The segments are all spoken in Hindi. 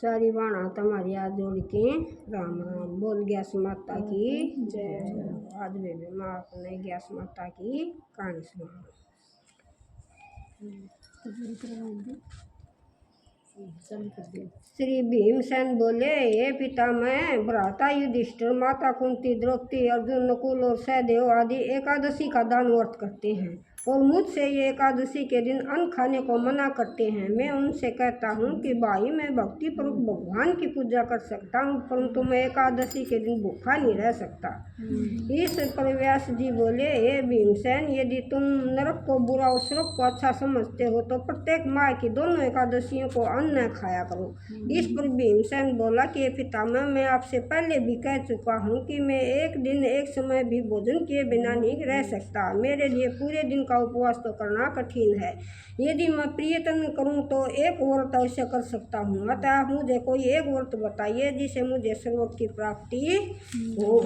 सारी वाणा तुम्हारी हाथ जोड़ के राम राम। बोल ग्यास माता की जय। आज वे माँ अपने ग्यास माता की कहानी सुना। श्री भीमसेन बोले, ये पितामह भ्राता युधिष्ठिर, माता कुंती, द्रौपदी, अर्जुन, नकुल और सहदेव आदि एकादशी का दान व्रत करते हैं और मुझसे ये एकादशी के दिन अन्न खाने को मना करते हैं। मैं उनसे कहता हूँ कि भाई, मैं भक्ति पूर्वक भगवान की पूजा कर सकता हूँ, परंतु मैं एकादशी के दिन भूखा नहीं रह सकता। इस पर व्यास जी बोले, हे भीमसेन, यदि तुम नरक को बुरा और स्वर्ग को अच्छा समझते हो तो प्रत्येक माह की दोनों एकादशियों को अन्न न खाया करो। इस पर भीमसेन बोला कि पितामह, मैं आपसे पहले भी कह चुका हूँ कि मैं एक दिन एक समय भी भोजन किए बिना नहीं रह सकता। मेरे लिए पूरे दिन का उपवास तो करना कठिन है। यदि मैं प्रयत्न करूं तो एक व्रत अवश्य कर सकता हूं। अतः आप मुझे कोई एक व्रत बताइए जिसे मुझे स्वर्ग की प्राप्ति हो।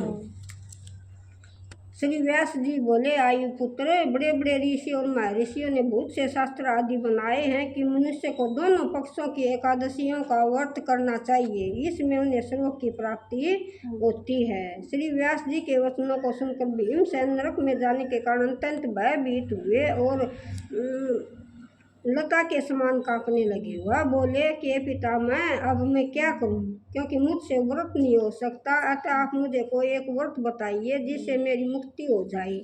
श्री व्यास जी बोले, आयु पुत्र, बड़े बड़े ऋषि और महर्षियों ने बहुत से शास्त्र आदि बनाए हैं कि मनुष्य को दोनों पक्षों की एकादशियों का व्रत करना चाहिए, इसमें उन्हें स्वर्ग की प्राप्ति होती है। श्री व्यास जी के वचनों को सुनकर भीमसेन नरक में जाने के कारण अत्यंत भयभीत हुए और लता के समान कांपने लगे। वह बोले कि पितामह, अब मैं क्या करूं, क्योंकि मुझसे व्रत नहीं हो सकता। अतः आप मुझे कोई एक व्रत बताइए जिससे मेरी मुक्ति हो जाए।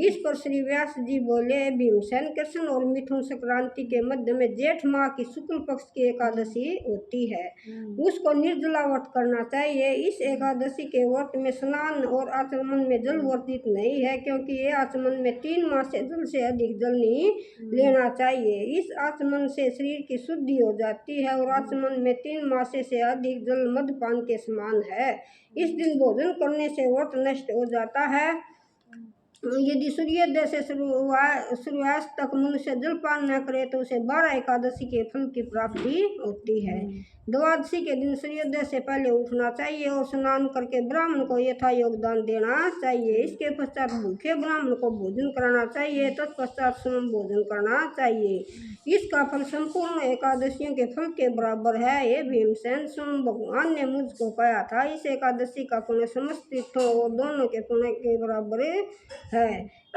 इस पर श्री व्यास जी बोले, भीमसेन, कृष्ण और मिथुन संक्रांति के मध्य में जेठ माह की शुक्ल पक्ष की एकादशी होती है, उसको निर्जला व्रत करना चाहिए। इस एकादशी के व्रत में स्नान और आचमन में जल वर्जित नहीं है, क्योंकि ये आचमन में 3 माह से जल से अधिक जल नहीं लेना चाहिए। इस आचमन से शरीर की शुद्धि हो जाती है और आचमन में 3 माह से अधिक जल मदपान के समान है। इस दिन भोजन करने से व्रत नष्ट हो जाता है। यदि सूर्योदय से सूर्यास्त तक मनुष्य जलपान न करे तो उसे 12 एकादशी के फल की प्राप्ति होती है। द्वादशी के दिन सूर्योदय से पहले उठना चाहिए और स्नान करके ब्राह्मण को यथा योगदान देना चाहिए। इसके पश्चात भूखे ब्राह्मण को भोजन कराना चाहिए, तत्पश्चात स्वयं भोजन करना चाहिए। इसका फल संपूर्ण एकादशियों के फल के बराबर है। ये भीमसेन, स्वयं भगवान ने मुझको कहा था, इस एकादशी का पुण्य समस्त तीर्थों और दोनों के पुण्य के बराबर है।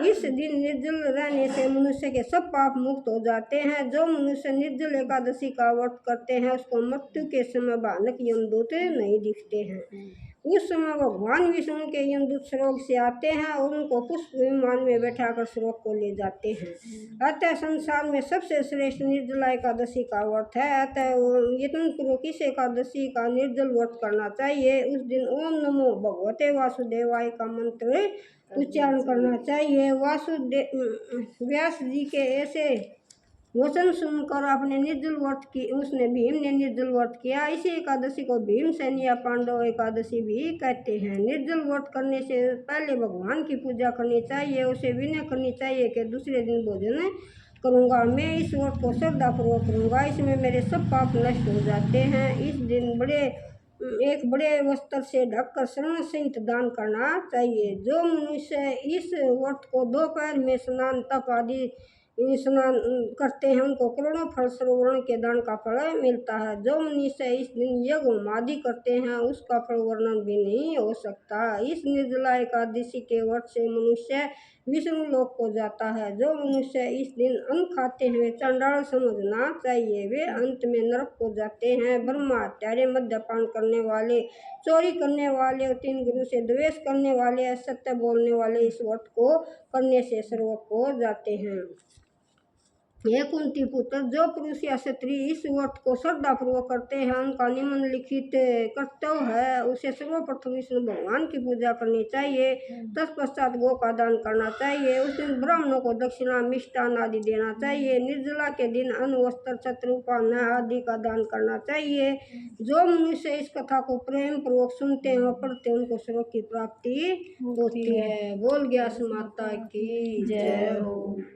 इस दिन निर्जल रहने से मनुष्य के सब पाप मुक्त हो जाते हैं। जो मनुष्य निर्जल एकादशी का व्रत करते हैं उसको मृत्यु के समय भयानक यमदूत नहीं दिखते हैं। उस समय भगवान विष्णु के यमदूत स्वर्ग से आते हैं और उनको पुष्प विमान में बैठाकर स्वर्ग को ले जाते हैं। अतः संसार में सबसे श्रेष्ठ निर्जला एकादशी का व्रत है। अतः यत्न पूर्वक इस एकादशी का निर्जल व्रत करना चाहिए। उस दिन ओम नमो भगवते वासुदेवाय का मंत्र उच्चारण करना चाहिए। व्यास जी के ऐसे वचन सुनकर अपने निर्जल व्रत की उसने भीम ने निर्जल व्रत किया। इसी एकादशी को भीमसेन या पांडव एकादशी भी कहते हैं। निर्जल व्रत करने से पहले भगवान की पूजा करनी चाहिए। उसे विनय करनी चाहिए कि दूसरे दिन भोजन करूँगा, मैं इस व्रत को श्रद्धापूर्वक करूँगा, इसमें मेरे सब पाप नष्ट हो जाते हैं। इस दिन एक बड़े वस्त्र से ढककर शरण सहित दान करना चाहिए। जो मनुष्य इस व्रत को दोपहर में स्नान तप आदि स्नान करते हैं उनको करोड़ों फल सरोवरण के दान का फल मिलता है। जो मनुष्य इस दिन यज्ञ होम आदि करते हैं उसका फल वर्णन भी नहीं हो सकता। इस निर्जला एकादशी के व्रत से मनुष्य विष्णु लोक को जाता है। जो मनुष्य इस दिन अन्न खाते हुए चंडाल समझना चाहिए, वे अंत में नरक को जाते हैं। ब्रह्मा हत्यारे, मद्यपान करने वाले, चोरी करने वाले और 3 गुरु से द्वेष करने वाले, असत्य बोलने वाले इस व्रत को करने से स्वर्ग को जाते हैं। हे कुंती पुत्र, जो पुरुष या स्त्री इस व्रत को श्रद्धापूर्वक करते हैं उनका निम्नलिखित कर्तव्य है। उसे सर्वप्रथम विष्णु भगवान की पूजा करनी चाहिए, तत्पश्चात गौ का दान करना चाहिए। उस दिन ब्राह्मणों को दक्षिणा, मिष्टान आदि देना चाहिए। निर्जला के दिन अन्न, वस्त्र, छत्र, उपान्न आदि का दान करना चाहिए। जो मनुष्य इस कथा को प्रेम पूर्वक सुनते हैं और पढ़ते हैं उनको स्वर्ग की प्राप्ति होती है। बोल ग्यास माता की जय हो।